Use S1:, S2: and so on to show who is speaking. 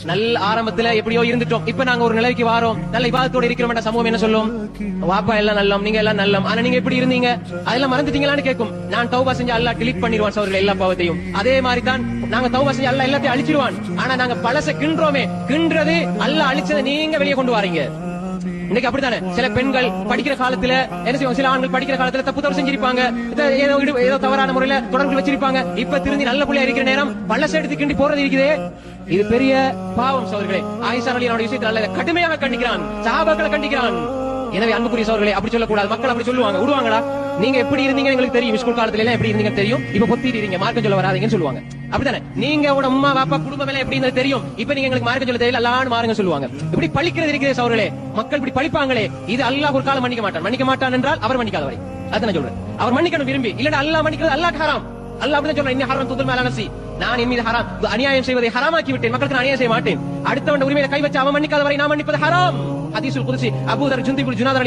S1: நல்ல ஆரம்பத்துல எப்படியோ இருந்துட்டோம், இப்ப நாங்க ஒரு நிலைக்கு வாரோம், நல்ல இபாதத்தோட இருக்கிறோம். சமூகம் என்ன சொல்லும்? வாப்பா எல்லாம் நல்லம், நீங்க எல்லாம் நல்லம், ஆனா நீங்க எப்படி இருந்தீங்க அதெல்லாம் மறந்துட்டீங்களான்னு கேட்கும். நான் தௌபா செஞ்சு அல்லாஹ் டிலீட் பண்ணிடுவான் சோதரர்கள் எல்லா பாவத்தையும். அதே மாதிரி தான் நாங்க தௌபா செஞ்சு அல்லாஹ் எல்லாத்தையும் அழிச்சிருவான். ஆனா நாங்க பழச கின்றோமே, கின்றது அல்லாஹ் அழிச்சதை நீங்க வெளியே கொண்டு வாரீங்க. இன்னைக்கு அப்படித்தானே சில பெண்கள் படிக்கிற காலத்துல என்ன செய்வாங்க, சில ஆண்கள் படிக்கிற காலத்துல தப்பு தவறு செஞ்சிருப்பாங்க, ஏதோ தவறான முறையில தொடர்பு வச்சிருப்பாங்க. இப்ப திருந்தி நல்ல பிள்ளையா இருக்கிற நேரம் பழச எடுத்து கிண்டி போறது இருக்குதே, இது பெரிய பாவம் சோதர்களே. ஆயிஷா ரலியல்லாஹு விஷயத்தில் அல்ல கடுமையாக கண்டிக்கிறான், சஹாபாக்களை கண்டிக்கிறான். எனவே அன்புக்குரிய சோதர்களே அப்படி சொல்லக்கூடாது. மக்கள் அப்படி சொல்லுவாங்க, விடுவாங்களா? நீங்க எப்படி இருந்தீங்க எங்களுக்கு தெரியும், ஸ்கூல் காலத்துல எல்லாம் எப்படி இருந்தீங்க தெரியும், இப்ப பொத்திட்டு இருக்கீங்க, மார்க்கம் சொல்ல வராதீங்கன்னு சொல்லுவாங்க. அப்படித்தானே? நீங்க உம்மா பாப்பா குடும்பம் எல்லாம் எப்படி இருந்தது தெரியும், இப்ப நீங்க எங்களுக்கு மார்க்கம் சொல்ல தெரியல, அல்லாஹ்னு மாறுங்க சொல்லுவாங்க. இப்படி பழிக்கிறது இருக்கிறது சோதர்களே. மக்கள் இப்படி பழிப்பாங்களே, இது அல்லாஹ் ஒரு காலம் மன்னிக்க மாட்டான் என்றால் அவர் மன்னிக்காதவரை. அதான் நான் சொல்றேன். அவர் மன்னிக்கணும் விரும்பி, இல்லன்னா அல்லாஹ் மன்னிக்கிறது அல்லாஹ் ஹராம். அல்லாஹ் அப்படிதான் சொல்றான், இன்ன ஹராம் துதுல் மாலா நஃப்ஸி, நான் என் மீது ஹராம் அநியாயம் செய்வதை ஹராமாக்கி விட்டேன், மக்களுக்கு நான் அநியாயம் செய்ய மாட்டேன். அடுத்தவன் உரிமையில கை வச்சு அவன் மன்னிக்காதவரை நான் மன்னிப்பது ஹராம். ஹதீஸுல் குத்ஸி அபூ தர் ஜுந்தி பின் ஜுனாதா